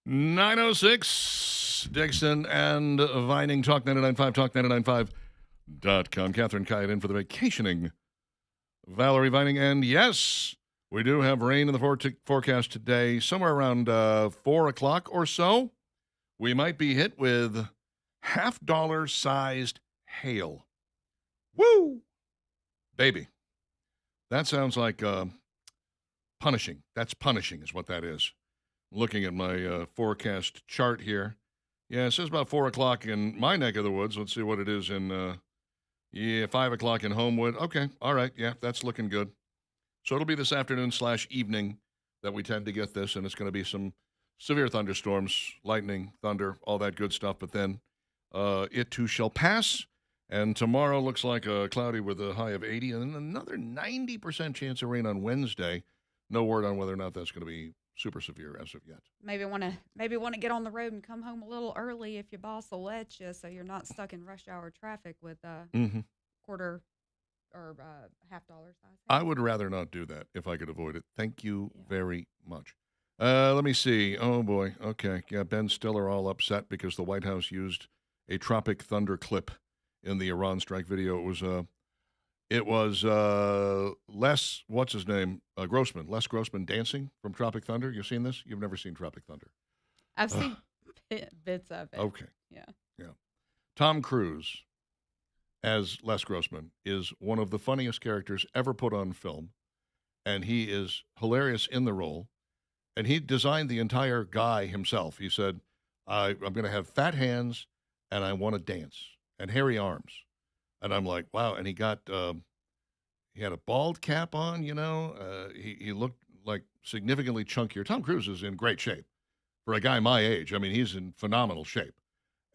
906 Dixon and Vining, Talk 99.5, talk995.com. Catherine Kite in for the vacationing Valerie Vining. And yes, we do have rain in the forecast today, somewhere around 4 o'clock or so. We might be hit with $50 sized hail. Woo! Baby. That sounds like punishing. That's punishing is what that is. Looking at my forecast chart here. Yeah, it says about 4 o'clock in my neck of the woods. Let's see what it is in, 5 o'clock in Homewood. Okay, all right, yeah, that's looking good. So it'll be this afternoon/evening that we tend to get this, and it's going to be some severe thunderstorms, lightning, thunder, all that good stuff. But then it too shall pass, and tomorrow looks like cloudy with a high of 80, and then another 90% chance of rain on Wednesday. No word on whether or not that's going to be super severe as of yet. Maybe want to get on the road and come home a little early if your boss will let you, so you're not stuck in rush hour traffic with quarter or $50 size. I would rather not do that if I could avoid it. Thank you very much. Let me see. Oh boy. Okay. Yeah, Ben Stiller all upset because the White House used a Tropic Thunder clip in the Iran strike video. It was Les, what's his name? Grossman. Les Grossman dancing from Tropic Thunder. You've seen this? You've never seen Tropic Thunder. I've seen bits of it. Okay. Yeah. Tom Cruise as Les Grossman is one of the funniest characters ever put on film, and he is hilarious in the role. And he designed the entire guy himself. He said, I'm going to have fat hands, and I want to dance, and hairy arms. And I'm like, wow. And he got, he had a bald cap on, he looked like significantly chunkier. Tom Cruise is in great shape for a guy my age. I mean, he's in phenomenal shape.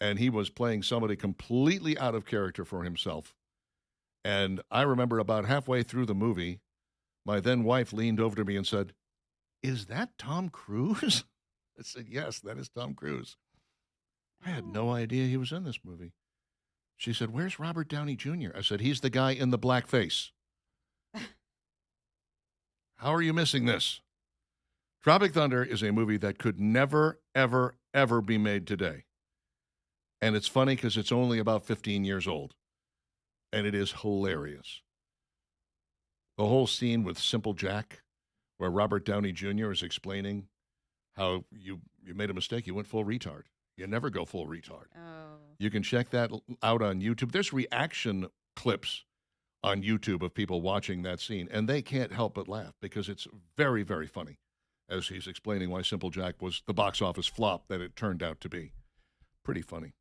And he was playing somebody completely out of character for himself. And I remember about halfway through the movie, my then wife leaned over to me and said, "Is that Tom Cruise?" I said, "Yes, that is Tom Cruise." I had no idea he was in this movie. She said, "Where's Robert Downey Jr.?" I said, "He's the guy in the black face." How are you missing this? Tropic Thunder is a movie that could never, ever, ever be made today. And it's funny because it's only about 15 years old. And it is hilarious. The whole scene with Simple Jack, where Robert Downey Jr. is explaining how you made a mistake. You went full retard. You never go full retard. Oh. You can check that out on YouTube. There's reaction clips on YouTube of people watching that scene, and they can't help but laugh because it's very, very funny as he's explaining why Simple Jack was the box office flop that it turned out to be. Pretty funny.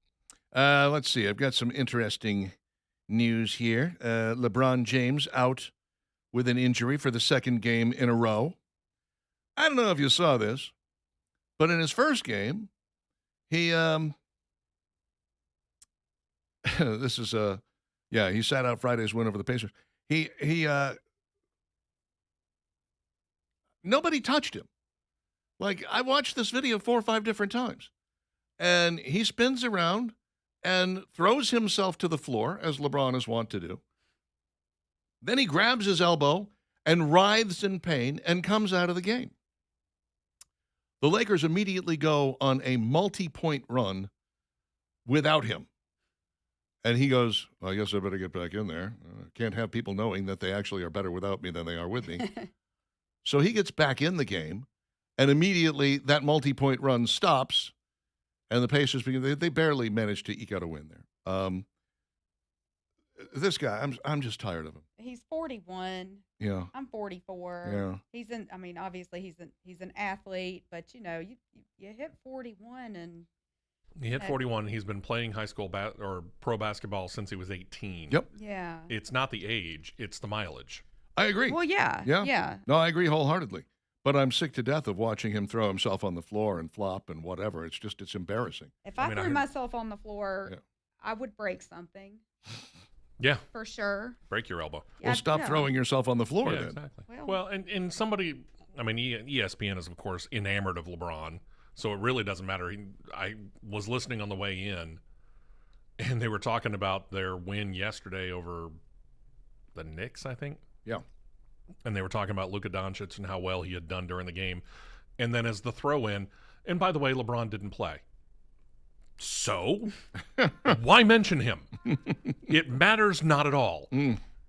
Let's see. I've got some interesting news here. LeBron James out with an injury for the second game in a row. I don't know if you saw this, but in his first game, he this is he sat out Friday's win over the Pacers. He nobody touched him. Like, I watched this video 4 or 5 different times, and he spins around and throws himself to the floor, as LeBron is wont to do. Then he grabs his elbow and writhes in pain and comes out of the game. The Lakers immediately go on a multi-point run without him. And he goes, "Well, I guess I better get back in there. Can't have people knowing that they actually are better without me than they are with me." So he gets back in the game, and immediately that multi-point run stops, and the Pacers, they barely managed to eke out a win there. This guy, I'm just tired of him. He's 41. Yeah. I'm 44. Yeah. Obviously he's an athlete, but you hit 41 and he hit 41. He's been playing high school or pro basketball since he was 18. Yep. Yeah. It's not the age, it's the mileage. I agree. Well, yeah. No, I agree wholeheartedly. But I'm sick to death of watching him throw himself on the floor and flop and whatever. It's embarrassing. If I threw myself on the floor, I would break something. Yeah. For sure. Break your elbow. Well, stop throwing yourself on the floor then. Exactly. Well, and somebody, ESPN is, of course, enamored of LeBron, so it really doesn't matter. I was listening on the way in, and they were talking about their win yesterday over the Knicks, I think. Yeah. And they were talking about Luka Doncic and how well he had done during the game. And then as the throw-in, And by the way, LeBron didn't play. So, why mention him? It matters not at all.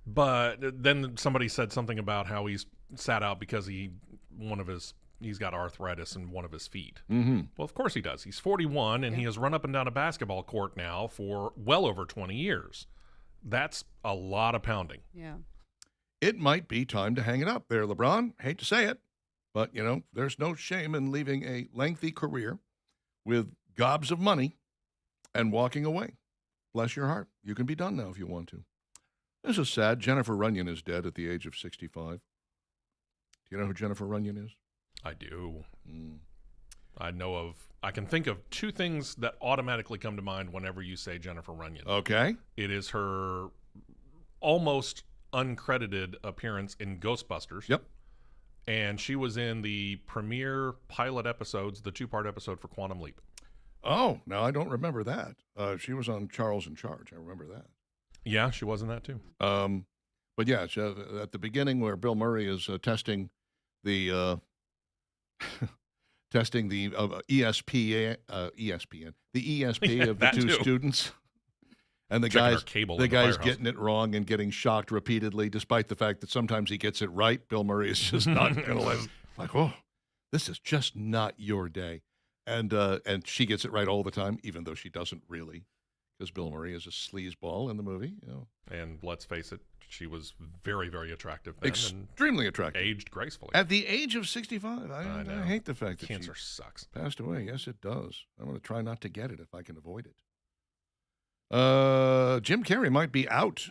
But then somebody said something about how he's sat out because he's got arthritis in one of his feet. Well, of course he does. He's 41, and he has run up and down a basketball court now for well over 20 years. That's a lot of pounding. Yeah. It might be time to hang it up there, LeBron. Hate to say it, but, there's no shame in leaving a lengthy career with gobs of money and walking away. Bless your heart. You can be done now if you want to. This is sad. Jennifer Runyon is dead at the age of 65. Do you know who Jennifer Runyon is? I do. I can think of two things that automatically come to mind whenever you say Jennifer Runyon. Okay. It is her almost uncredited appearance in Ghostbusters. Yep. And she was in the premiere pilot episodes, the 2-part episode for Quantum Leap. Oh, no, I don't remember that. She was on Charles in Charge. I remember that. Yeah, she was in that too. But yeah, at the beginning where Bill Murray is testing the ESPN, the ESP of the two students, and the guy's getting it wrong and getting shocked repeatedly, despite the fact that sometimes he gets it right. Bill Murray is just not going to let him. Like, oh, this is just not your day. And she gets it right all the time, even though she doesn't really, because Bill Murray is a sleazeball in the movie. And let's face it, she was very, very attractive then. Extremely attractive. Aged gracefully. At the age of 65. I hate the fact that cancer sucks. Passed away. Yes, it does. I'm going to try not to get it if I can avoid it. Jim Carrey might be out.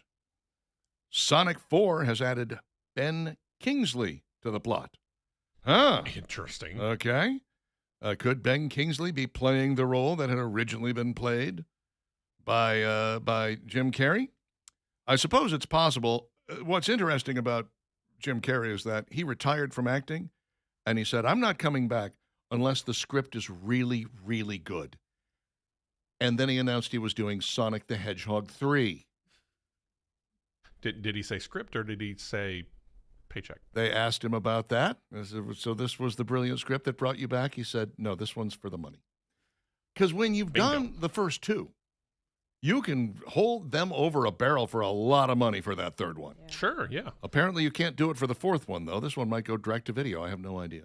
Sonic 4 has added Ben Kingsley to the plot. Huh. Interesting. Okay. Could Ben Kingsley be playing the role that had originally been played by Jim Carrey? I suppose it's possible. What's interesting about Jim Carrey is that he retired from acting, and he said, I'm not coming back unless the script is really, really good. And then he announced he was doing Sonic the Hedgehog 3. Did he say script, or did he say paycheck? They asked him about that. So this was the brilliant script that brought you back? He said, no, this one's for the money. Because when you've done the first two, you can hold them over a barrel for a lot of money for that third one. Yeah. Sure, yeah. Apparently you can't do it for the fourth one, though. This one might go direct to video. I have no idea.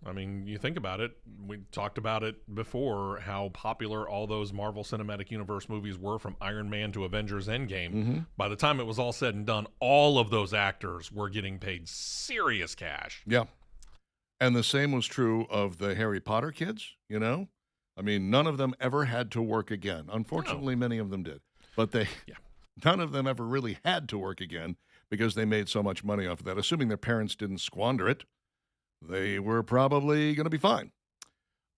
I mean, you think about it. We talked about it before, how popular all those Marvel Cinematic Universe movies were, from Iron Man to Avengers Endgame. By the time it was all said and done, all of those actors were getting paid serious cash. Yeah. And the same was true of the Harry Potter kids, I mean, none of them ever had to work again. Unfortunately, many of them did. But none of them ever really had to work again because they made so much money off of that. Assuming their parents didn't squander it, they were probably going to be fine.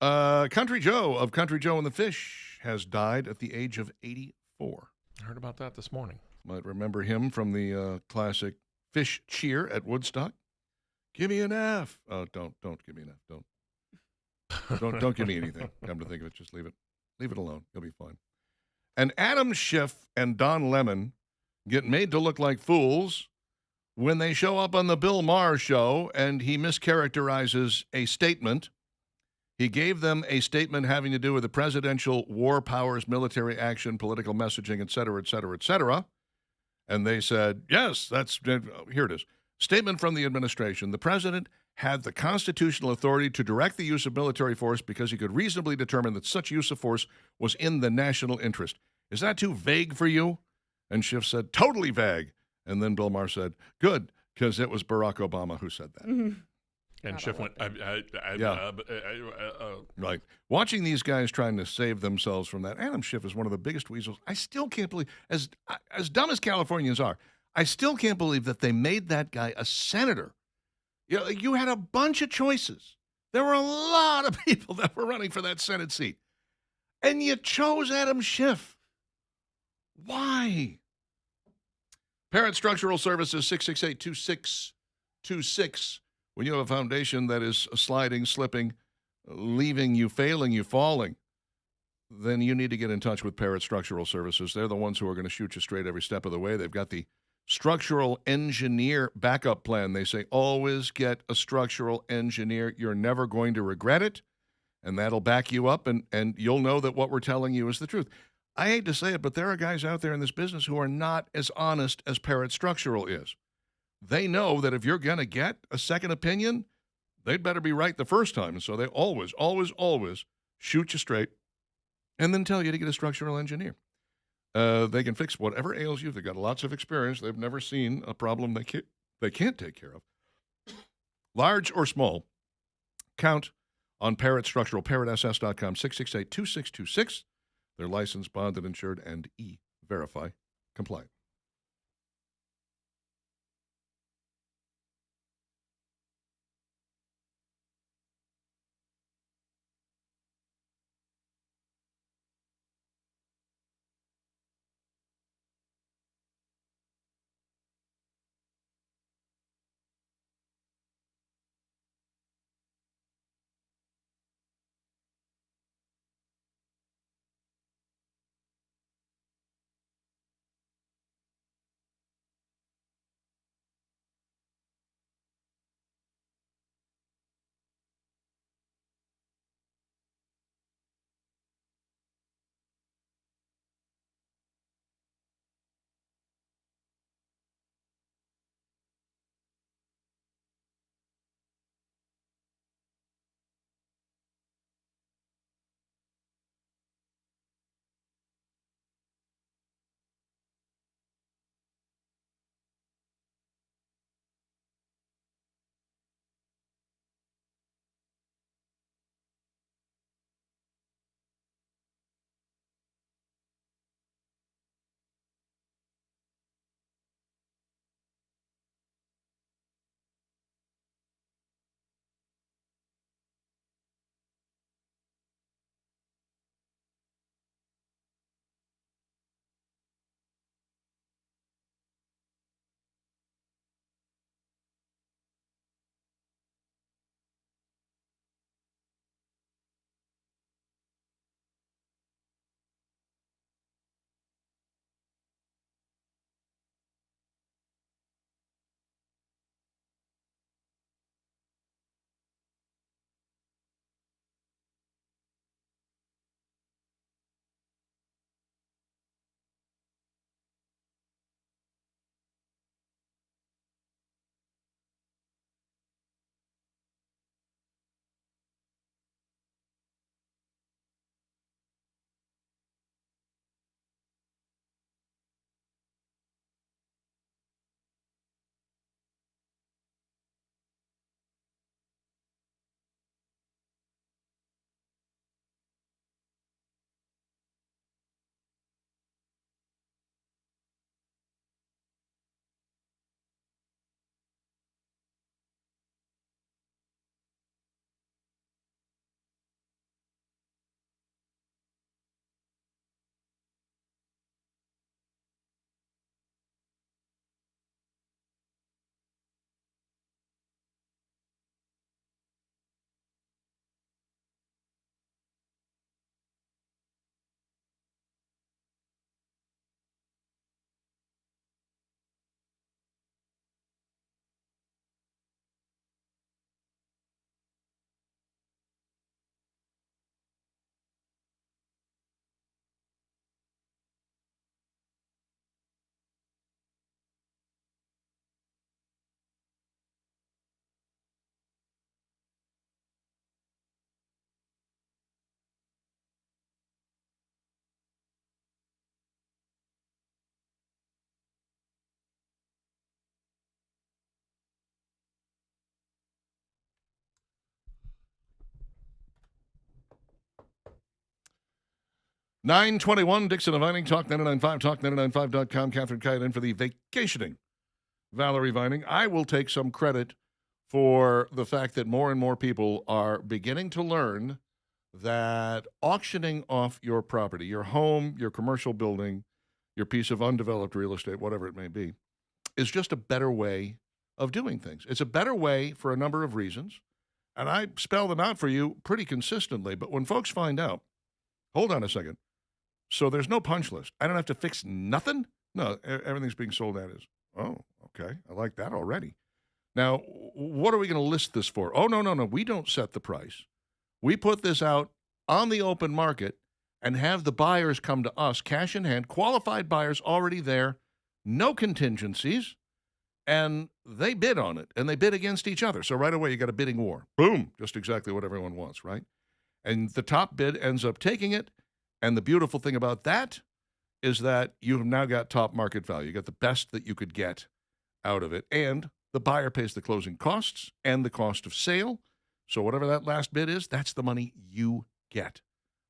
Country Joe of Country Joe and the Fish has died at the age of 84. I heard about that this morning. Might remember him from the classic Fish Cheer at Woodstock. Give me an F. Oh, don't give me an F. Don't give me anything. Come to think of it, just leave it alone. You'll be fine. And Adam Schiff and Don Lemon get made to look like fools when they show up on the Bill Maher show and he mischaracterizes a statement. He gave them a statement having to do with the presidential war powers, military action, political messaging, et cetera, et cetera, et cetera. And they said, yes, here it is. Statement from the administration. The president had the constitutional authority to direct the use of military force because he could reasonably determine that such use of force was in the national interest. Is that too vague for you? And Schiff said, totally vague. And then Bill Maher said, good, because it was Barack Obama who said that. And Schiff went, right. Watching these guys trying to save themselves from that. Adam Schiff is one of the biggest weasels. I still can't believe, as dumb as Californians are, I still can't believe that they made that guy a senator. You had a bunch of choices. There were a lot of people that were running for that Senate seat. And you chose Adam Schiff. Why? Parent Structural Services, 668-2626. When you have a foundation that is sliding, slipping, leaving you, failing you, falling, then you need to get in touch with Parrott Structural Services. They're the ones who are going to shoot you straight every step of the way. They've got the structural engineer backup plan. They say always get a structural engineer. You're never going to regret it. and that'll back you up, and you'll know that what we're telling you is the truth. I hate to say it, but there are guys out there in this business who are not as honest as Parrott Structural is. They know that if you're going to get a second opinion, they'd better be right the first time. And so they always, always, always shoot you straight and then tell you to get a structural engineer. They can fix whatever ails you. They've got lots of experience. They've never seen a problem they can't take care of. Large or small, count on Parrott Structural, parrottss.com, 668-2626. They're licensed, bonded, insured, and E-Verify compliant. $9:21, Dixon and Vining, Talk 99.5, talk995.com. Catherine Kite in for the vacationing Valerie Vining. I will take some credit for the fact that more and more people are beginning to learn that auctioning off your property, your home, your commercial building, your piece of undeveloped real estate, whatever it may be, is just a better way of doing things. It's a better way for a number of reasons, and I spell them out for you pretty consistently. But when folks find out, hold on a second, so there's no punch list. I don't have to fix nothing? No, everything's being sold at is. Oh, okay. I like that already. Now, what are we going to list this for? Oh, no. We don't set the price. We put this out on the open market and have the buyers come to us, cash in hand, qualified buyers already there, no contingencies, and they bid on it, and they bid against each other. So right away, you got a bidding war. Boom, just exactly what everyone wants, right? And the top bid ends up taking it, and the beautiful thing about that is that you've now got top market value. You got the best that you could get out of it, and the buyer pays the closing costs and the cost of sale. So whatever that last bid is, that's the money you get.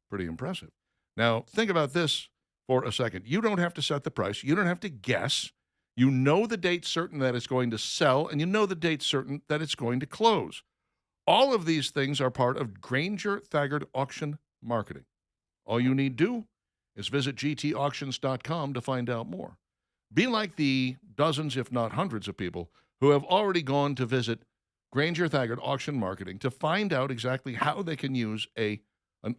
Pretty impressive. Now, think about this for a second. You don't have to set the price. You don't have to guess. You know the date certain that it's going to sell, and you know the date certain that it's going to close. All of these things are part of Granger Thaggart Auction Marketing. All you need to do is visit gtauctions.com to find out more. Be like the dozens, if not hundreds of people who have already gone to visit Granger Thaggart Auction Marketing to find out exactly how they can use an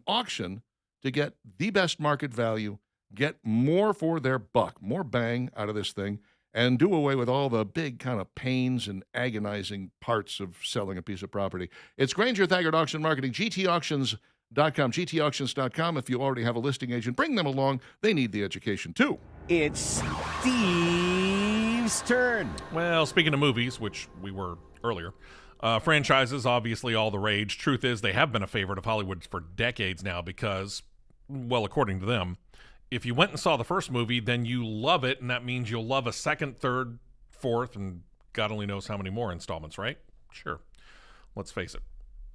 auction to get the best market value, get more for their buck, more bang out of this thing, and do away with all the big kind of pains and agonizing parts of selling a piece of property. It's Granger Thaggart Auction Marketing, gtauctions.com, gtauctions.com. If you already have a listing agent, bring them along. They need the education, too. It's Steve's turn. Well, speaking of movies, which we were earlier, franchises, obviously all the rage. Truth is, they have been a favorite of Hollywood for decades now because, well, according to them, if you went and saw the first movie, then you love it, and that means you'll love a second, third, fourth, and God only knows how many more installments, right? Sure. Let's face it.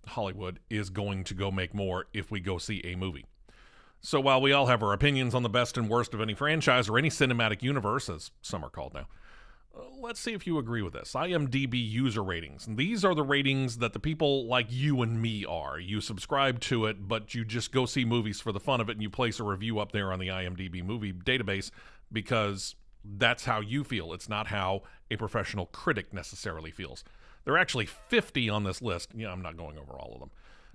Hollywood is going to go make more if we go see a movie. So while we all have our opinions on the best and worst of any franchise or any cinematic universe, as some are called now, let's see if you agree with this. IMDb user ratings. And these are the ratings that the people like you and me are. You subscribe to it, but you just go see movies for the fun of it, and you place a review up there on the IMDb movie database because that's how you feel. It's not how a professional critic necessarily feels. There are actually 50 on this list. Yeah, I'm not going over all of them.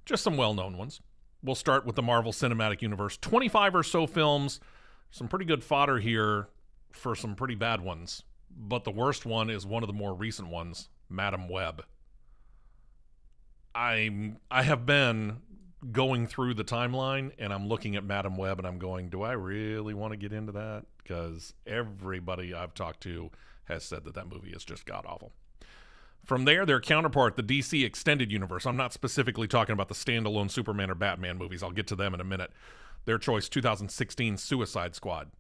Just some well-known ones. We'll start with the Marvel Cinematic Universe. 25 or so films. Some pretty good fodder here for some pretty bad ones. But the worst one is one of the more recent ones, Madam Web. I have been going through the timeline, and I'm looking at Madam Web, and I'm going, do I really want to get into that? Because everybody I've talked to has said that that movie is just god-awful. From there, their counterpart, the DC Extended Universe. I'm not specifically talking about the standalone Superman or Batman movies. I'll get to them in a minute. Their choice, 2016 Suicide Squad.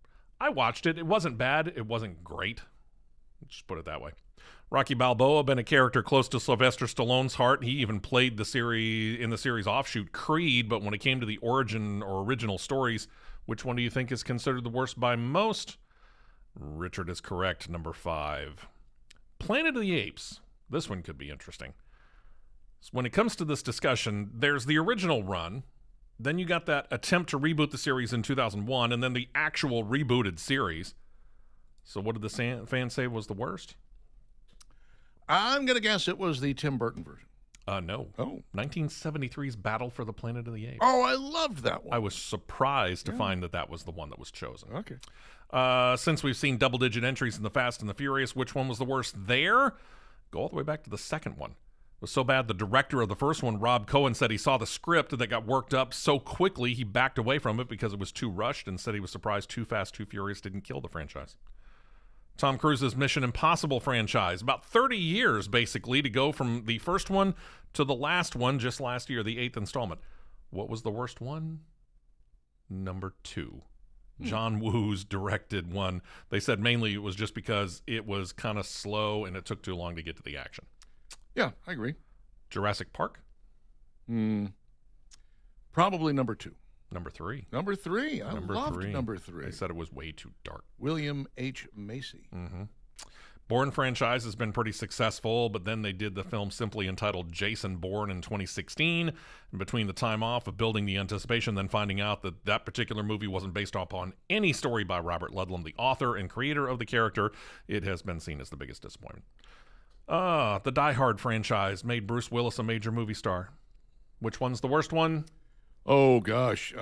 I watched it. It wasn't bad. It wasn't great. Just put it that way. Rocky Balboa, been a character close to Sylvester Stallone's heart. He even played the series offshoot Creed, but when it came to the origin or original stories, which one do you think is considered the worst by most? Richard is correct, number 5. Planet of the Apes. This one could be interesting. So when it comes to this discussion, there's the original run, then you got that attempt to reboot the series in 2001, and then the actual rebooted series. So what did the fans say was the worst? I'm going to guess it was the Tim Burton version. No. Oh. 1973's Battle for the Planet of the Apes. Oh, I loved that one. I was surprised to find that that was the one that was chosen. Okay. Since we've seen double-digit entries in The Fast and the Furious, which one was the worst there? Go all the way back to the second one. It was so bad, the director of the first one, Rob Cohen, said he saw the script that got worked up so quickly he backed away from it because it was too rushed and said he was surprised Too Fast, Too Furious didn't kill the franchise. Tom Cruise's Mission Impossible franchise. About 30 years, basically, to go from the first one to the last one just last year, the 8th installment. What was the worst one? Number 2. John Woo's directed one. They said mainly it was just because it was kind of slow and it took too long to get to the action. Yeah, I agree. Jurassic Park? Probably number 2. Number 3. Number 3. I loved number 3. They said it was way too dark. William H. Macy. Mm-hmm. Bourne franchise has been pretty successful, but then they did the film simply entitled Jason Bourne in 2016. And between the time off of building the anticipation, then finding out that that particular movie wasn't based upon any story by Robert Ludlum, the author and creator of the character, it has been seen as the biggest disappointment. The Die Hard franchise made Bruce Willis a major movie star. Which one's the worst one? Oh gosh,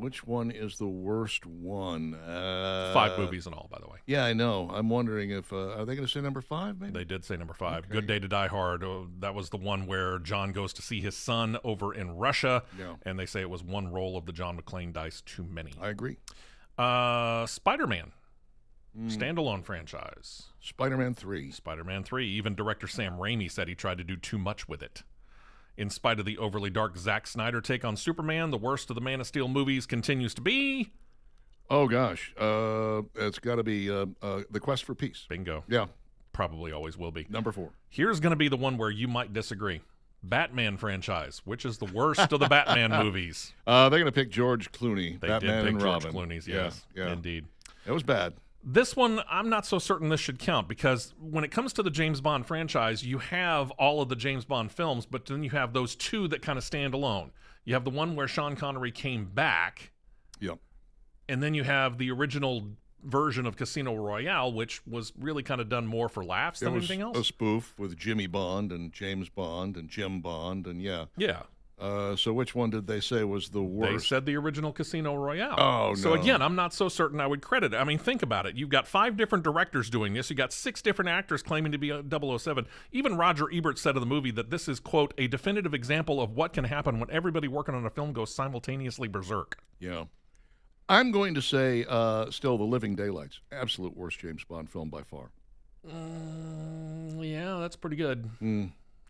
which one is the worst one? 5 movies in all, by the way. Yeah, I know. I'm wondering if are they going to say number 5? Maybe They did say number 5. Okay. Good Day to Die Hard. That was the one where John goes to see his son over in Russia, Yeah. and they say it was one roll of the John McClane dice too many. I agree. Spider-Man, standalone franchise. Spider-Man 3. Spider-Man 3. Even director Sam Raimi said he tried to do too much with it. In spite of the overly dark Zack Snyder take on Superman, the worst of the Man of Steel movies continues to be... Oh gosh, it's got to be The Quest for Peace. Bingo. Yeah, Probably always will be. number 4. Here's going to be the one where you might disagree. Batman franchise, which is the worst of the Batman movies. They're going to pick George Clooney, They Batman did pick and George Robin. Clooney's, yes. Yeah. Indeed. It was bad. This one, I'm not so certain this should count because when it comes to the James Bond franchise, you have all of the James Bond films, but then you have those 2 that kind of stand alone. You have the one where Sean Connery came back, Yep. and then you have the original version of Casino Royale, which was really kind of done more for laughs It than was anything else. a spoof with Jimmy Bond and James Bond and Jim Bond, and yeah. Yeah. So which one did they say was the worst? They said the original Casino Royale. Oh, So no. again, I'm not so certain I would credit it. I mean, think about it. You've got 5 different directors doing this. You've got 6 different actors claiming to be a 007. Even Roger Ebert said of the movie that this is, quote, a definitive example of what can happen when everybody working on a film goes simultaneously berserk. Yeah. I'm going to say still The Living Daylights. Absolute worst James Bond film by far. Yeah, that's pretty good.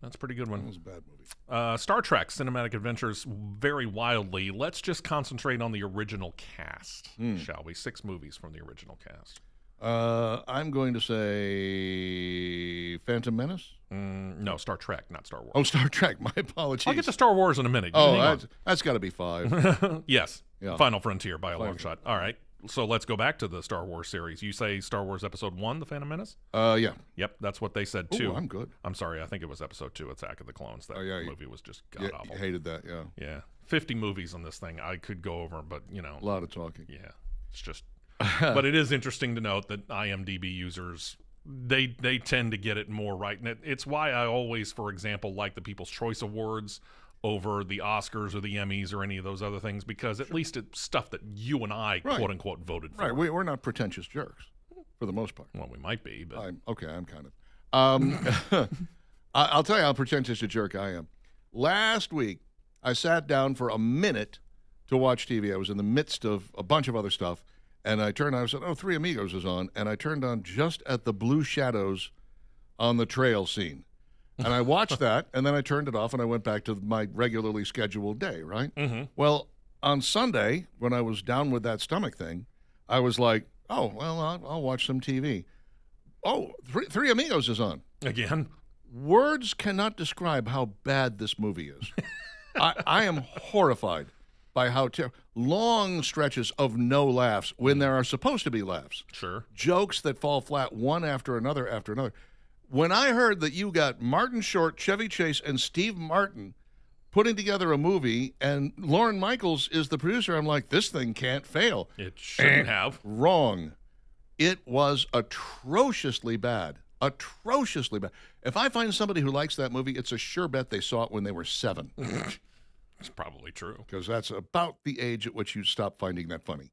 That's a pretty good That one. was a bad movie. Star Trek Cinematic Adventures vary wildly. Let's just concentrate on the original cast, shall we? 6 movies from the original cast. I'm going to say Phantom Menace. No, Star Trek, not Star Wars. Oh, Star Trek. My apologies. I'll get to Star Wars in a minute. You Oh, hang on. that's got to be 5. Yes. Yeah. Final Frontier by a long Final shot. All right. So let's go back to the Star Wars series. You say Star Wars Episode 1, The Phantom Menace? Yeah. Yep, that's what they said Ooh, too. I'm good. I'm sorry, I think it was Episode 2, Attack of the Clones. That Oh, yeah, movie was just Yeah, god-awful. you hated that. Yeah. Yeah. 50 movies on this thing. I could go over, but, you know, A lot of talking. yeah. It's just... but it is interesting to note that IMDb users... They tend to get it more right. And it's why I always, for example, like the People's Choice Awards over the Oscars or the Emmys or any of those other things, because at least it's stuff that you and I, Right. quote unquote, voted for. Right. We're not pretentious jerks for the most part. Well, we might be, but I'm kind of. I'll tell you how pretentious a jerk I am. Last week, I sat down for a minute to watch TV. I was in the midst of a bunch of other stuff, and I turned on. I said, "Oh, Three Amigos is on," and I turned on just at the blue shadows on the trail scene, and I watched that, and then I turned it off, and I went back to my regularly scheduled day. Right. Mm-hmm. Well, on Sunday, when I was down with that stomach thing, I was like, "Oh, well, I'll watch some TV." Oh, Three Amigos is on. again, Words cannot describe how bad this movie is. I am horrified by how long stretches of no laughs when there are supposed to be laughs. sure. Jokes that fall flat one after another after another. When I heard that you got Martin Short, Chevy Chase, and Steve Martin putting together a movie and Lorne Michaels is the producer, I'm like, this thing can't fail. It shouldn't have. Wrong. It was atrociously bad. Atrociously bad. If I find somebody who likes that movie, it's a sure bet they saw it when they were 7, It's probably true. because that's about the age at which you stop finding that funny.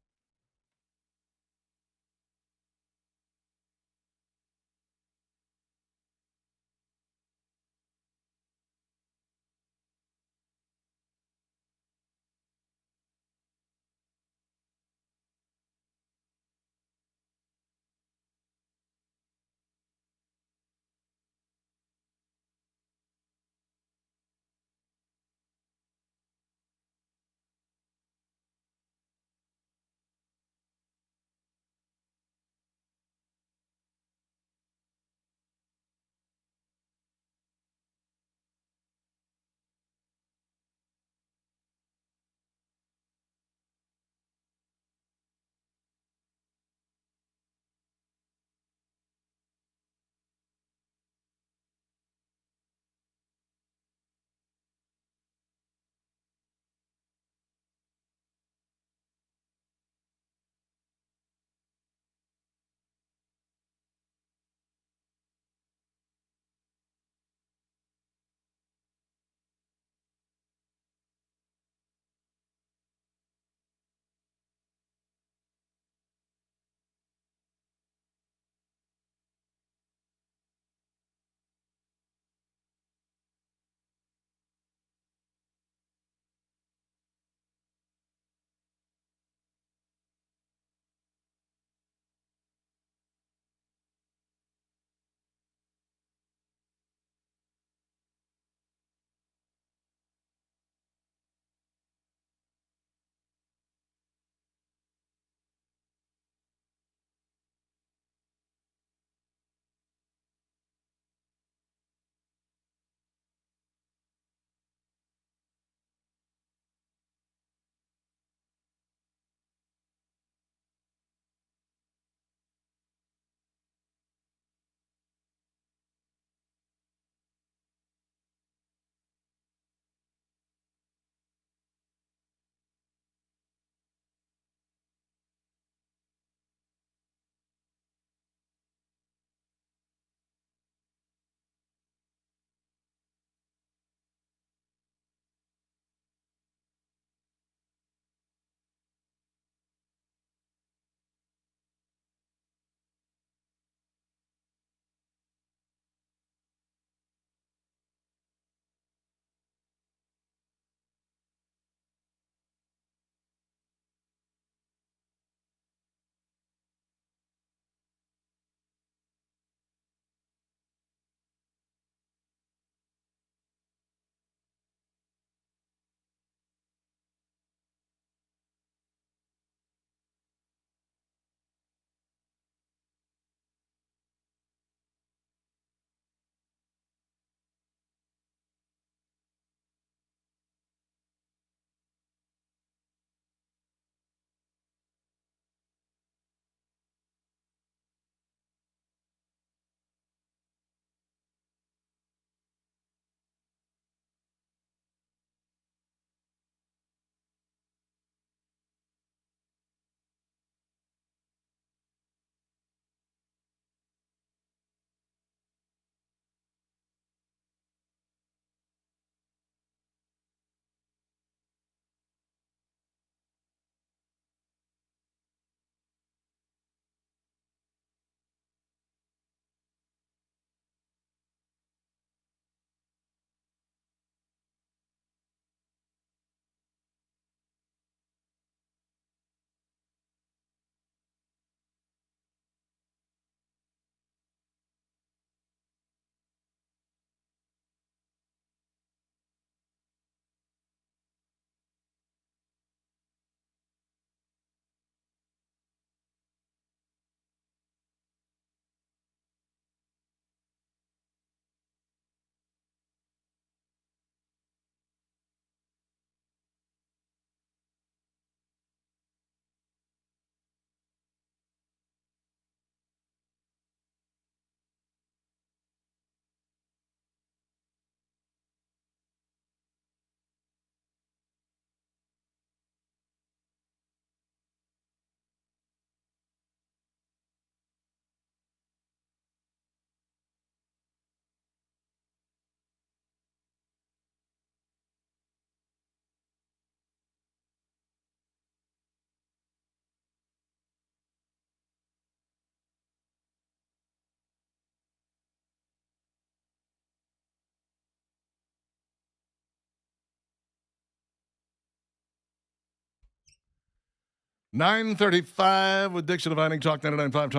9:35 with Dixon of Vining, Talk 99.5,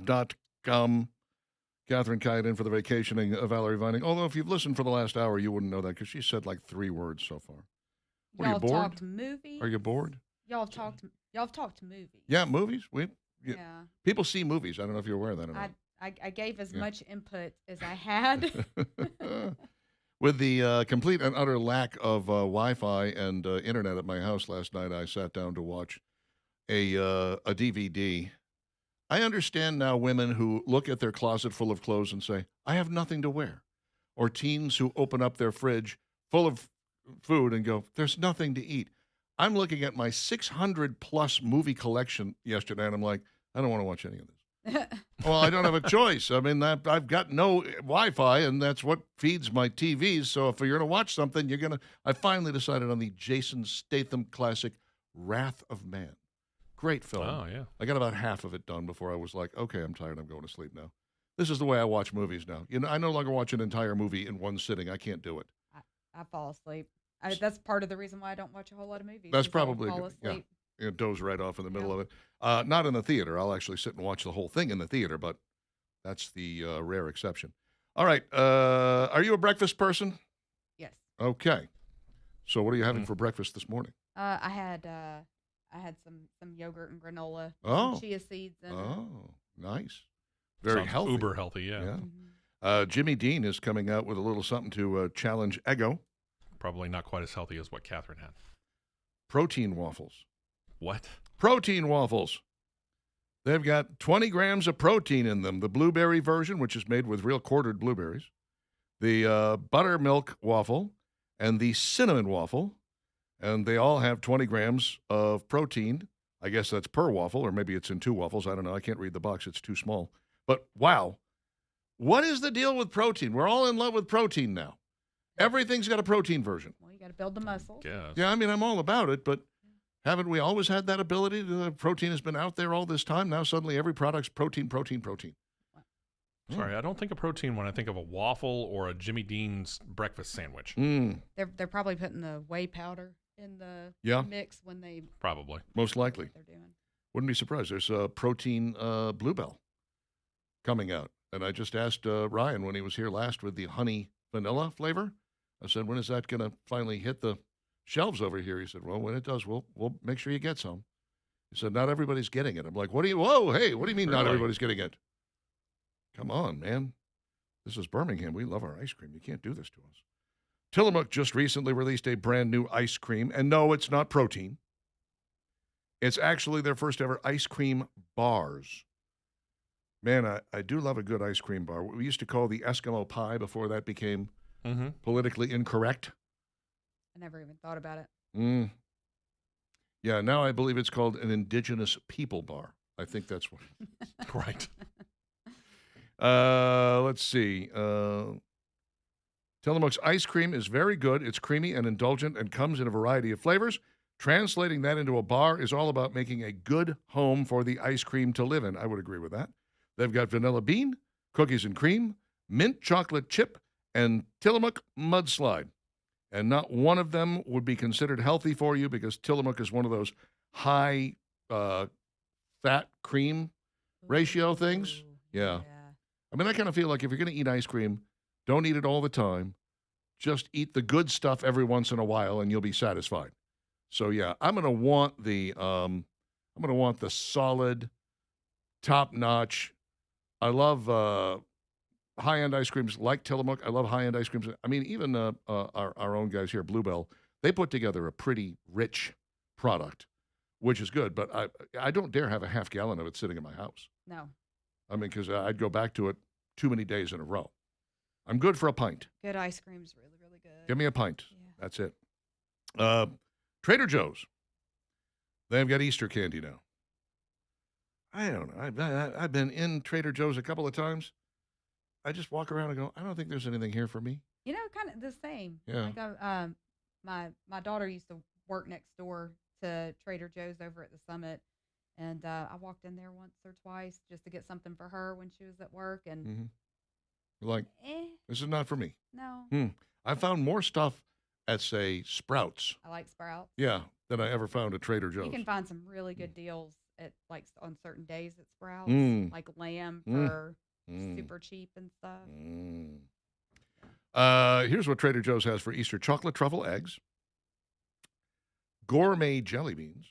talk995.com. Catherine Kite in for the vacationing of Valerie Vining. Although if you've listened for the last hour, you wouldn't know that because she said like 3 words so far. What, are you Y'all bored? talked movies. Are you bored? Y'all have talked movies. Yeah, movies. Yeah. People see movies. I don't know if you're aware of that or not. I gave as much input as I had. With the complete and utter lack of Wi-Fi and internet at my house last night, I sat down to watch a DVD. I understand now women who look at their closet full of clothes and say, I have nothing to wear. Or teens who open up their fridge full of food and go, there's nothing to eat. I'm looking at my 600-plus movie collection yesterday, and I'm like, I don't want to watch any of this. Well, I don't have a choice. I mean, I've got no Wi-Fi, and that's what feeds my TVs. So if you're going to watch something, you're going to... I finally decided on the Jason Statham classic, Wrath of Man. Great film. Oh, yeah. I got about half of it done before I was like, okay, I'm tired. I'm going to sleep now. This is the way I watch movies now. You know, I no longer watch an entire movie in one sitting. I can't do it. I fall asleep. That's part of the reason why I don't watch a whole lot of movies. That's is I'll probably fall good. Yeah. asleep. It doze right off in the middle of it. Not in the theater. I'll actually sit and watch the whole thing in the theater, but that's the rare exception. All right. Are you a breakfast person? Yes. Okay. So what are you having for breakfast this morning? I had some yogurt and granola, Oh. some chia seeds, and Oh, nice. Very Sounds healthy. uber healthy, yeah. Yeah. Jimmy Dean is coming out with a little something to challenge ego. Probably not quite as healthy as what Catherine had. Protein waffles. What? Protein waffles. They've got 20 grams of protein in them. The blueberry version, which is made with real quartered blueberries, the buttermilk waffle, and the cinnamon waffle. And they all have 20 grams of protein. I guess that's per waffle, or maybe it's in 2 waffles. I don't know. I can't read the box. It's too small. But wow. What is the deal with protein? We're all in love with protein now. Everything's got a protein version. well, you got to build the muscles. Yes. Yeah, I mean, I'm all about it, but haven't we always had that ability? The protein has been out there all this time. Now suddenly every product's protein, protein, protein. Sorry, I don't think of protein when I think of a waffle or a Jimmy Dean's breakfast sandwich. They're probably putting the whey powder in the Yeah. mix when they Probably. Most likely. what they're doing. Wouldn't be surprised. There's a protein Bluebell coming out. And I just asked Ryan when he was here last with the honey vanilla flavor. I said, when is that going to finally hit the shelves over here? He said, well, when it does, we'll make sure you get some. He said, not everybody's getting it. I'm like, what do you mean not Really? everybody's getting it? Come on, man. This is Birmingham. We love our ice cream. You can't do this to us. Tillamook just recently released a brand new ice cream. And no, it's not protein. It's actually their first ever ice cream bars. Man, I do love a good ice cream bar. We used to call the Eskimo pie before that became politically incorrect. I never even thought about it. Yeah, now I believe it's called an indigenous people bar. I think that's what it is. Right. Let's see. Tillamook's ice cream is very good. It's creamy and indulgent and comes in a variety of flavors. Translating that into a bar is all about making a good home for the ice cream to live in. I would agree with that. They've got vanilla bean, cookies and cream, mint chocolate chip, and Tillamook mudslide. And not one of them would be considered healthy for you because Tillamook is one of those high fat cream ratio things. Ooh, Yeah. I mean, I kind of feel like if you're going to eat ice cream, don't eat it all the time. Just eat the good stuff every once in a while, and you'll be satisfied. So yeah, I'm going to want the solid, top-notch. I love high-end ice creams like Tillamook. I love high-end ice creams. I mean, even our own guys here, Bluebell, they put together a pretty rich product, which is good. But I don't dare have a half gallon of it sitting in my house. No. I mean, because I'd go back to it too many days in a row. I'm good for a pint. Good ice cream's really, really good. Give me a pint. Yeah. That's it. Trader Joe's. They've got Easter candy now. I don't know. I've been in Trader Joe's a couple of times. I just walk around and go, I don't think there's anything here for me. You know, kind of the same. Yeah. Like my daughter used to work next door to Trader Joe's over at the Summit, and I walked in there once or twice just to get something for her when she was at work, and Like, eh, this is not for me. no. I found more stuff at, say, Sprouts. I like Sprouts. Yeah, than I ever found at Trader Joe's. You can find some really good deals at like on certain days at Sprouts, like lamb Mm. for Mm. super cheap and stuff. Here's what Trader Joe's has for Easter: chocolate truffle eggs, gourmet jelly beans.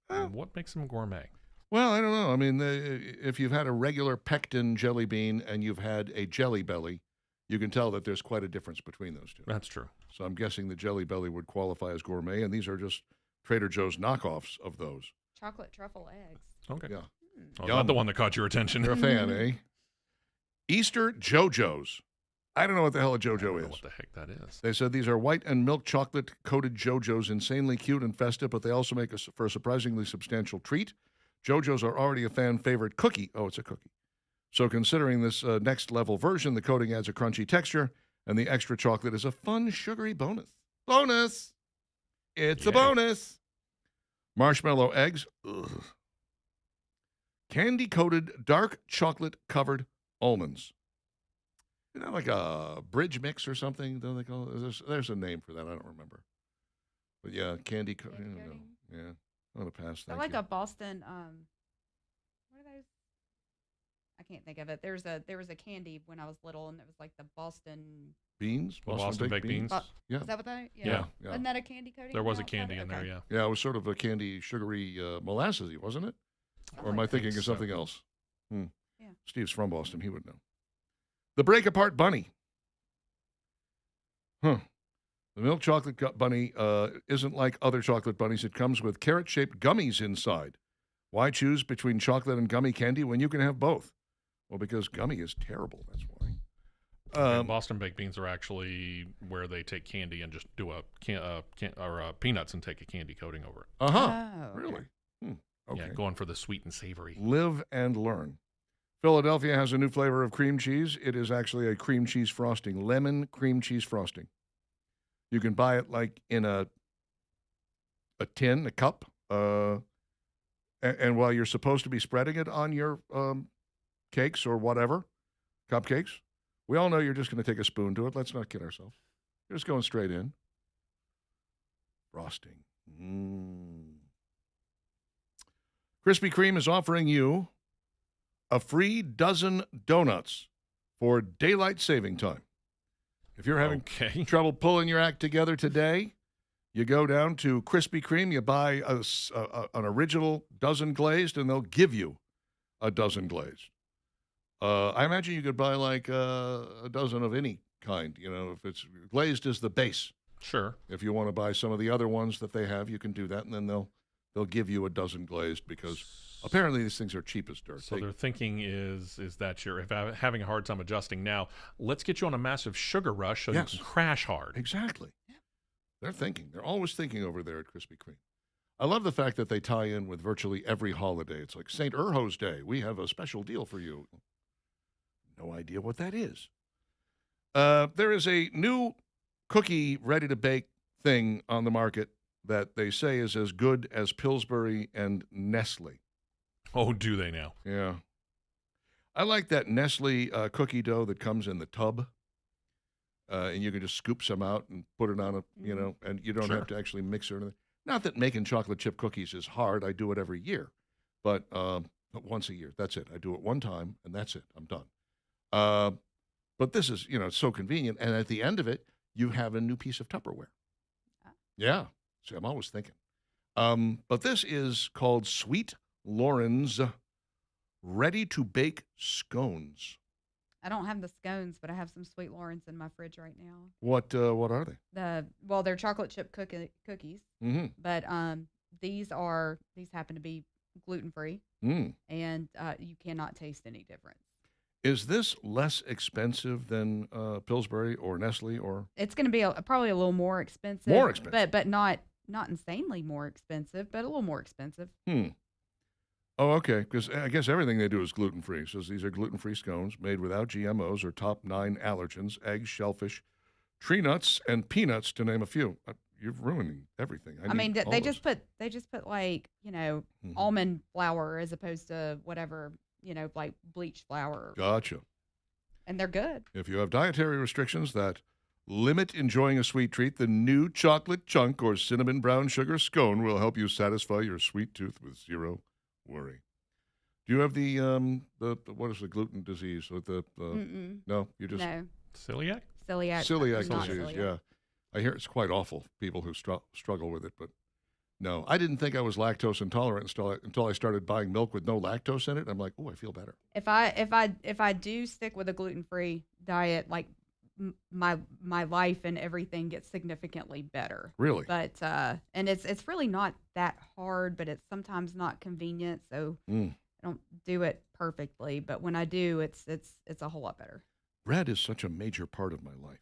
What makes them gourmet? Well, I don't know. I mean, if you've had a regular pectin jelly bean and you've had a Jelly Belly, you can tell that there's quite a difference between those two. That's true. So I'm guessing the Jelly Belly would qualify as gourmet, and these are just Trader Joe's knockoffs of those. Chocolate truffle eggs. Okay. Yeah. Oh, Yum. not the one that caught your attention. You're a fan, eh? Easter JoJo's. I don't know what the hell a I don't JoJo know is. what the heck that is. They said these are white and milk chocolate coated JoJo's, insanely cute and festive, but they also make for a surprisingly substantial treat. JoJo's are already a fan favorite cookie. Oh, it's a cookie. So considering this next level version, the coating adds a crunchy texture, and the extra chocolate is a fun, sugary bonus. Bonus! It's a Yay. bonus. Marshmallow eggs. Ugh. Candy coated dark chocolate covered almonds. Isn't that like a bridge mix or something? Don't they call it? There's a name for that. I don't remember. But yeah, candy coating. coating. Yeah, I'm gonna pass. I Thank like you. a Boston. What are those? I can't think of it. There was a candy when I was little, and it was like the Boston. Beans. Boston baked beans. Yeah. Is that what that? Yeah. Yeah. Wasn't that a candy coating? There was a outside? candy in there, Okay. yeah. Yeah, it was sort of a candy, sugary, molassesy, wasn't it? Or am I thinking of so. something else? Yeah. Steve's from Boston. He would know. The Break Apart Bunny. Huh. The milk chocolate bunny isn't like other chocolate bunnies. It comes with carrot-shaped gummies inside. Why choose between chocolate and gummy candy when you can have both? Well, because gummy is terrible. That's why. And Boston baked beans are actually where they take candy and just do peanuts and take a candy coating over it. Uh-huh. Oh, okay. Really? Okay. Yeah, going for the sweet and savory. Live and learn. Philadelphia has a new flavor of cream cheese. It is actually a cream cheese frosting, lemon cream cheese frosting. You can buy it like in a tin, a cup, and while you're supposed to be spreading it on your cakes or whatever, cupcakes, we all know you're just going to take a spoon to it. Let's not kid ourselves. You're just going straight in. Frosting. Krispy Kreme is offering you a free dozen donuts for daylight saving time. If you're having Okay. trouble pulling your act together today, you go down to Krispy Kreme, you buy an original dozen glazed, and they'll give you a dozen glazed. I imagine you could buy like a dozen of any kind. You know, if it's glazed is the base. Sure. If you want to buy some of the other ones that they have, you can do that, and then they'll give you a dozen glazed because apparently these things are cheap as dirt. So their thinking is that you're having a hard time adjusting now. Let's get you on a massive sugar rush so Yes. you can crash hard. Exactly. They're thinking. They're always thinking over there at Krispy Kreme. I love the fact that they tie in with virtually every holiday. It's like St. Urho's Day. We have a special deal for you. No idea what that is. There is a new cookie ready-to-bake thing on the market that they say is as good as Pillsbury and Nestle. Oh, do they now? Yeah. I like that Nestle cookie dough that comes in the tub. And you can just scoop some out and put it on a, and you don't Sure. have to actually mix it or anything. Not that making chocolate chip cookies is hard. I do it every year. But once a year. That's it. I do it one time, and that's it. I'm done. But this is, it's so convenient. And at the end of it, you have a new piece of Tupperware. Yeah. See, I'm always thinking. But this is called Sweet Lauren's ready-to-bake scones. I don't have the scones, but I have some Sweet Lawrence in my fridge right now. What are they? They're chocolate chip cookies, Mm-hmm. but these happen to be gluten free, Mm. and you cannot taste any difference. Is this less expensive than Pillsbury or Nestle or? It's going to be probably a little more expensive. More expensive. but not insanely more expensive, but a little more expensive. Oh, okay. Because I guess everything they do is gluten-free. So these are gluten-free scones made without GMOs or top 9 allergens, eggs, shellfish, tree nuts, and peanuts, to name a few. You're ruining everything. I mean, need all they those. just put like Mhm. almond flour as opposed to whatever like bleached flour, Gotcha. and they're good. If you have dietary restrictions that Limit enjoying a sweet treat. The new chocolate chunk or cinnamon brown sugar scone will help you satisfy your sweet tooth with zero worry. Do you have the what is the gluten disease? Or no, you just No, Celiac? celiac. celiac not disease. celiac. Yeah, I hear it's quite awful. People who struggle with it, but no, I didn't think I was lactose intolerant until I started buying milk with no lactose in it. I'm like, oh, I feel better. If I do stick with a gluten-free diet, like my life and everything gets significantly better. Really? But and it's really not that hard, but it's sometimes not convenient, so Mm. I don't do it perfectly. But when I do, it's a whole lot better. Bread is such a major part of my life.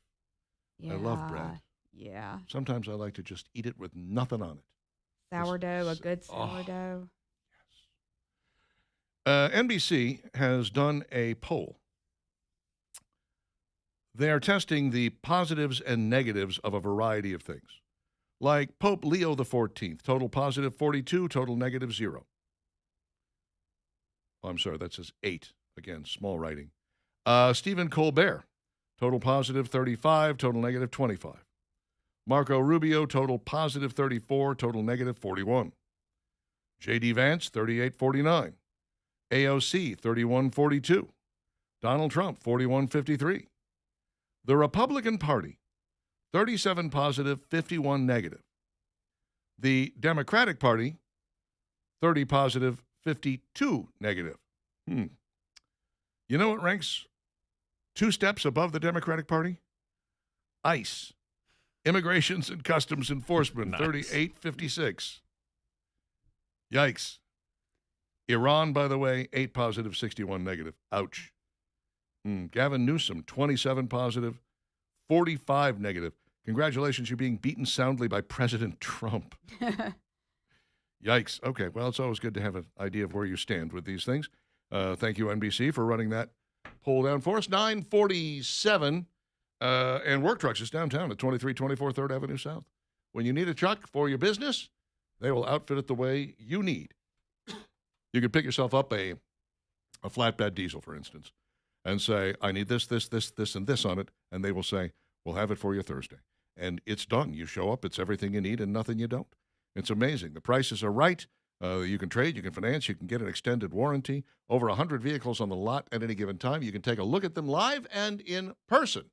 Yeah, I love bread. Yeah, Sometimes I like to just eat it with nothing on it. sourdough, a s- good oh. sourdough. NBC has done a poll. They are testing the positives and negatives of a variety of things, like Pope Leo XIV, total positive 42, total negative 0. Oh, I'm sorry, that says 8. Again, small writing. Stephen Colbert, total positive 35, total negative 25. Marco Rubio, total positive 34, total negative 41. J.D. Vance, 38.49. AOC, 31.42. Donald Trump, 41.53. The Republican Party, 37 positive, 51 negative. The Democratic Party, 30 positive, 52 negative. You know what ranks 2 steps above the Democratic Party? ICE, Immigrations and Customs Enforcement, Nice. 38.56. Yikes. Iran, by the way, 8 positive, 61 negative. Ouch. Gavin Newsom, 27 positive, 45 negative. Congratulations, you're being beaten soundly by President Trump. Yikes. Okay, well, it's always good to have an idea of where you stand with these things. Thank you, NBC, for running that poll down for us. 947, and Work Trucks is downtown at 2324 3rd Avenue South. When you need a truck for your business, they will outfit it the way you need. You could pick yourself up a flatbed diesel, for instance, and say, I need this, and this on it, and they will say, we'll have it for you Thursday. And it's done. You show up, it's everything you need and nothing you don't. It's amazing. The prices are right. You can trade, you can finance, you can get an extended warranty. Over 100 vehicles on the lot at any given time. You can take a look at them live and in person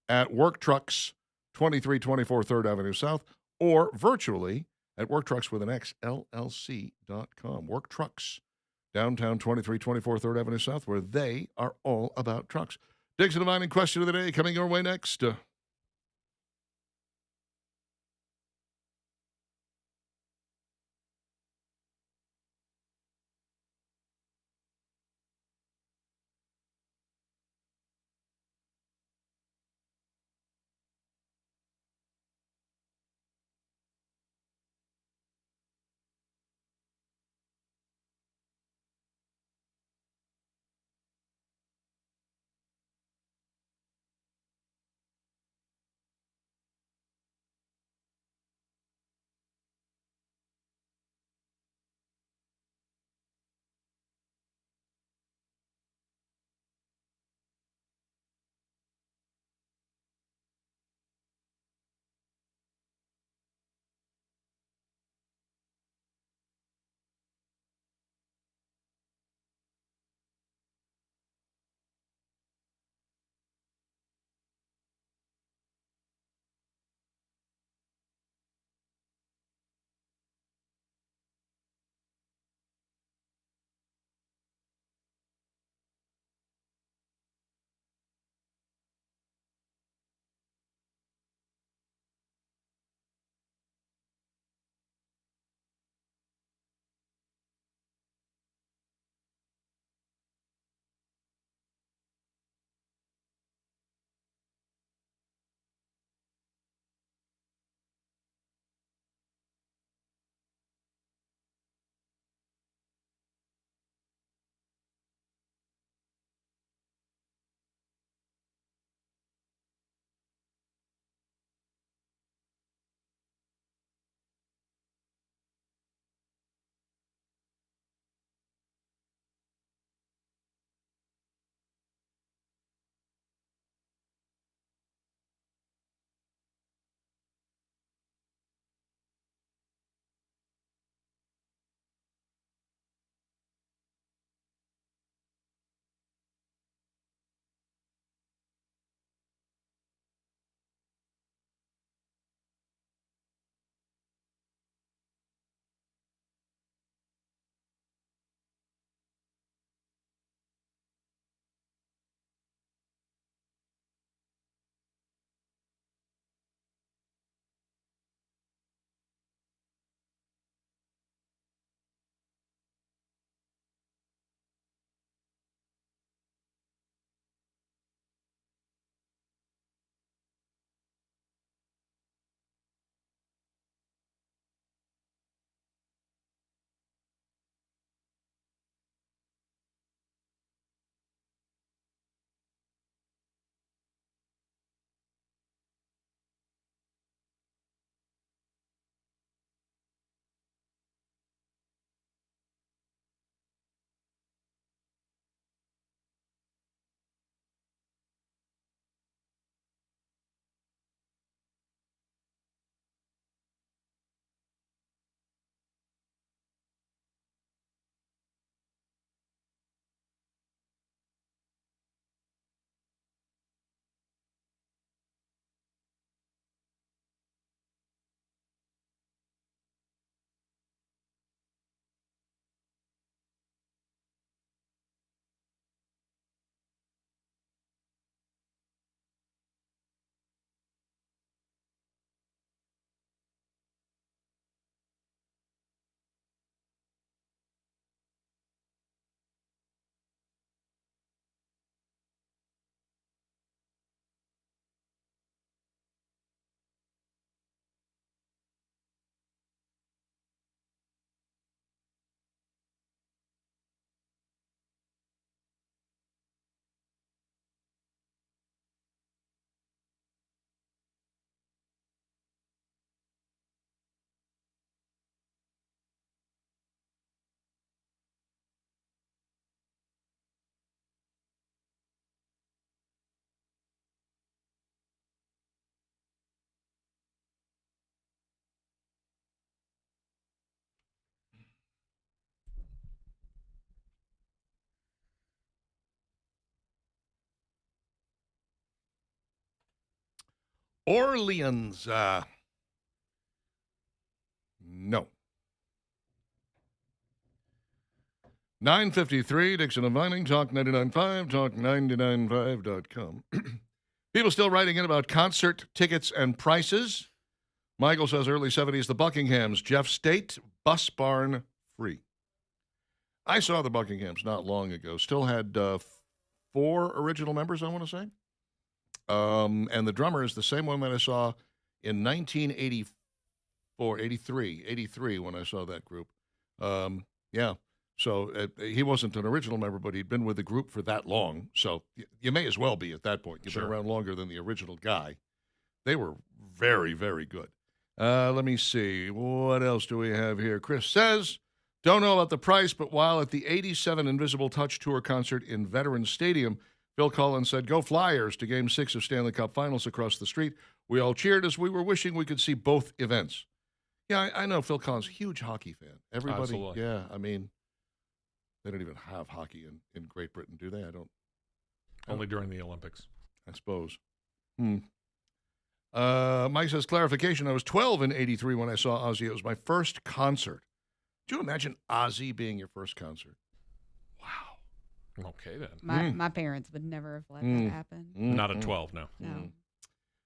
at Work Trucks, 2324 3rd Avenue South, or virtually at Work Trucks with an X, LLC.com. Work Trucks, downtown 2324 3rd Avenue South, where they are all about trucks. Diggs and Divining question of the day coming your way next. Orleans. No. 9:53, Dixon and Vining, Talk 99.5, talk995.com. People still writing in about concert tickets and prices. Michael says early 70s, the Buckinghams, Jeff State, Bus Barn, free. I saw the Buckinghams not long ago. Still had 4 original members, I want to say. And the drummer is the same one that I saw in 1983 when I saw that group. Yeah. So he wasn't an original member, but he'd been with the group for that long. So you may as well be at that point. You've been around longer than the original guy. They were very, very good. Let me see. What else do we have here? Chris says, don't know about the price, but while at the 87 Invisible Touch Tour concert in Veterans Stadium, Phil Collins said, go Flyers to Game 6 of Stanley Cup Finals across the street. We all cheered as we were wishing we could see both events. Yeah, I know Phil Collins, huge hockey fan. Everybody, Absolutely. Yeah, I mean, they don't even have hockey in Great Britain, do they? I don't. Only during the Olympics. I suppose. Mike says, clarification, I was 12 in 83 when I saw Ozzy. It was my first concert. Do you imagine Ozzy being your first concert? Wow. Okay, then. My parents would never have let that happen. Not at 12, no. No.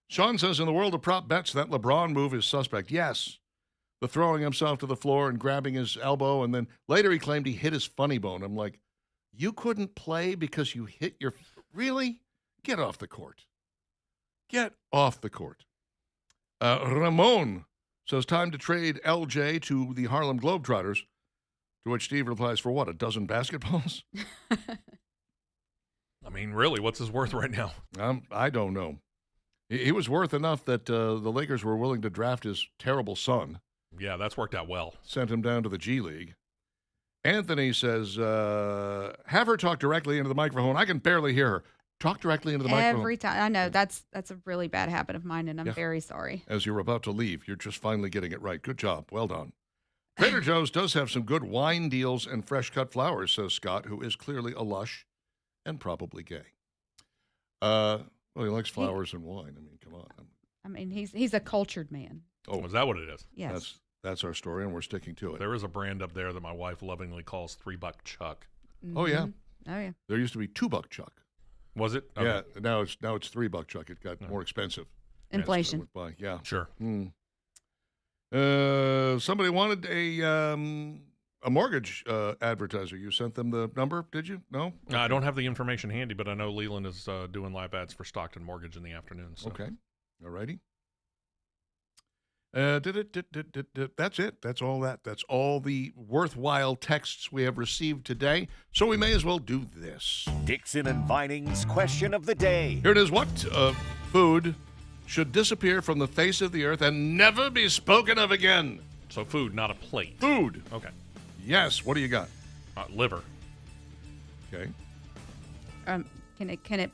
Sean says, in the world of prop bets, that LeBron move is suspect. Yes. The throwing himself to the floor and grabbing his elbow, and then later he claimed he hit his funny bone. I'm like, you couldn't play because you hit your... Really? Get off the court. Get off the court. Ramon says, time to trade LJ to the Harlem Globetrotters, to which Steve replies, for what, a dozen basketballs? I mean, really, what's his worth right now? I don't know. He was worth enough that the Lakers were willing to draft his terrible son. Yeah, that's worked out well. Sent him down to the G League. Anthony says, have her talk directly into the microphone. I can barely hear her. Talk directly into the microphone. Every time. I know. That's a really bad habit of mine, and I'm very sorry. As you're about to leave, you're just finally getting it right. Good job. Well done. Trader Joe's does have some good wine deals and fresh-cut flowers, says Scott, who is clearly a lush and probably gay. Well, he likes flowers and wine. I mean, come on. I mean, he's a cultured man. Oh, is that what it is? Yes. That's our story, and we're sticking to it. There is a brand up there that my wife lovingly calls $3 Chuck. Oh, yeah? Oh, yeah. There used to be $2 Chuck. Was it? Yeah, now it's $3 Chuck. It got more expensive. Inflation. Yeah. Sure. Somebody wanted a mortgage advertiser. You sent them the number, did you? No? Okay. I don't have the information handy, but I know Leland is doing live ads for Stockton Mortgage in the afternoon. So. Okay. All righty. That's it. That's all that. That's all the worthwhile texts we have received today. So we may as well do this. Dixon and Vining's question of the day. Here it is. What food should disappear from the face of the earth and never be spoken of again? So food, not a plate. Food. Okay. Yes. What do you got? Liver. Okay. Can it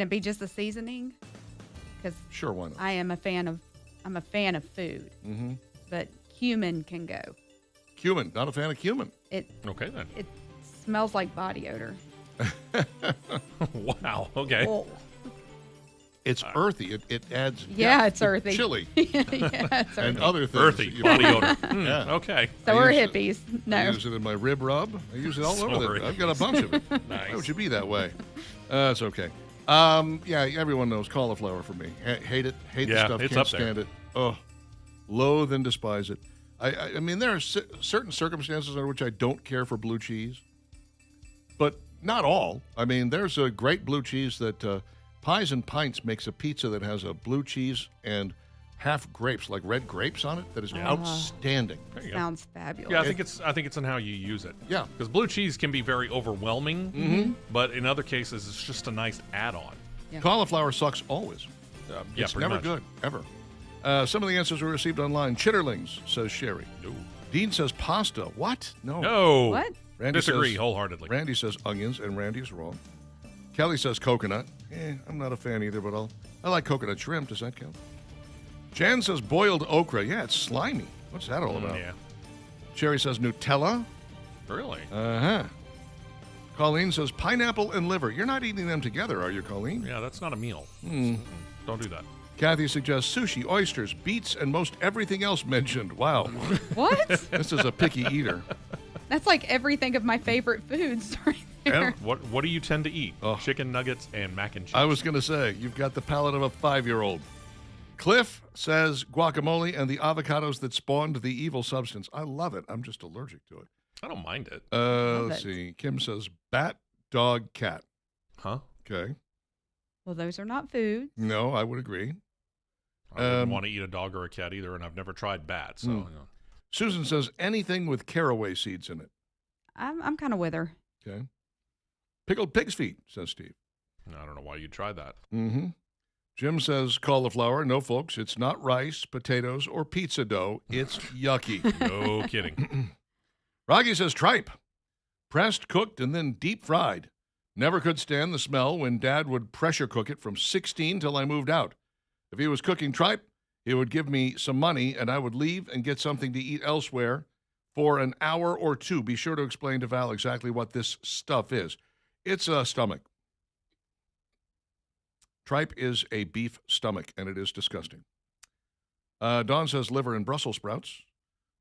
be just the seasoning? Because sure, why not? I'm a fan of food, but cumin can go. Cumin, not a fan of cumin. Okay then. It smells like body odor. Wow. Okay. Oh. It's earthy. It adds. Yeah, it's earthy. Chili. Yeah, it's And earthy. other things. Earthy body odor. Yeah. Okay. So I we're use it- hippies. I No. use it in my rib rub. I use it all over Sorry. there. I've got a bunch of it. Nice. Why would you be that way? It's okay. Yeah, everyone knows cauliflower for me. Hate it. Hate the Yeah, stuff. it's Can't up there. stand it. Oh, loathe and despise it. I mean, there are certain circumstances under which I don't care for blue cheese, but not all. I mean, there's a great blue cheese that Pies and Pints makes a pizza that has a blue cheese and half grapes, like red grapes on it, that is outstanding. There you go. Sounds fabulous. Yeah, I think it's in how you use it. Yeah. Because blue cheese can be very overwhelming, but in other cases, it's just a nice add-on. Yeah. Cauliflower sucks always. Yeah, It's pretty never much. good, ever. Some of the answers we received online. Chitterlings, says Sherry. No. Dean says pasta. What? No. No. What? Randy Disagree says, wholeheartedly. Randy says onions, and Randy's wrong. Kelly says coconut. I'm not a fan either, but I like coconut shrimp. Does that count? Jan says boiled okra. Yeah, it's slimy. What's that all about? Yeah. Sherry says Nutella. Really? Uh-huh. Colleen says pineapple and liver. You're not eating them together, are you, Colleen? Yeah, that's not a meal. Don't do that. Kathy suggests sushi, oysters, beets, and most everything else mentioned. Wow. What? This is a picky eater. That's like everything of my favorite foods right there. And What do you tend to eat? Oh. Chicken nuggets and mac and cheese. I was going to say, you've got the palate of a 5-year-old. Cliff says guacamole and the avocados that spawned the evil substance. I love it. I'm just allergic to it. I don't mind it. Let's it. see. Kim says bat, dog, cat. Huh? Okay. Well, those are not food. No, I would agree. I wouldn't want to eat a dog or a cat either, and I've never tried bat. So, Susan says anything with caraway seeds in it. I'm kind of with her. Okay. Pickled pig's feet, says Steve. I don't know why you'd try that. Mm-hmm. Jim says cauliflower. No, folks, it's not rice, potatoes, or pizza dough. It's yucky. No kidding. Rocky says tripe. Pressed, cooked, and then deep fried. Never could stand the smell when Dad would pressure cook it from 16 till I moved out. If he was cooking tripe, he would give me some money and I would leave and get something to eat elsewhere for an hour or two. Be sure to explain to Val exactly what this stuff is. It's a stomach. Tripe is a beef stomach, and it is disgusting. Dawn says liver and Brussels sprouts.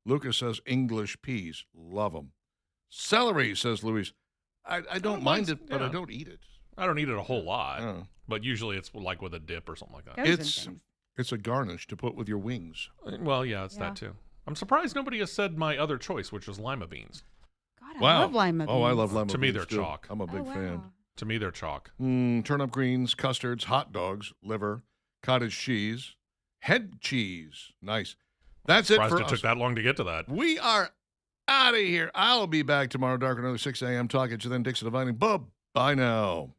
Lucas says English peas. Love them. Celery, says Louise. I don't mind it, but I don't eat it. I don't eat it a whole lot, Oh. but usually it's like with a dip or something like that. Goes in It's- things. It's a garnish to put with your wings. Well, yeah, it's Yeah. that too. I'm surprised nobody has said my other choice, which was lima beans. God, I Wow. love lima beans. Oh, I love lima To me, beans, they're too. chalk. I'm a big Oh, fan. wow. To me, they're chalk. Turnip greens, custards, hot dogs, liver, cottage cheese, head cheese. Nice. That's it Surprised for it us. took that long to get to that. We are out of here. I'll be back tomorrow, dark another 6 a.m. Talking to you then, Dixon Divining. Bye now.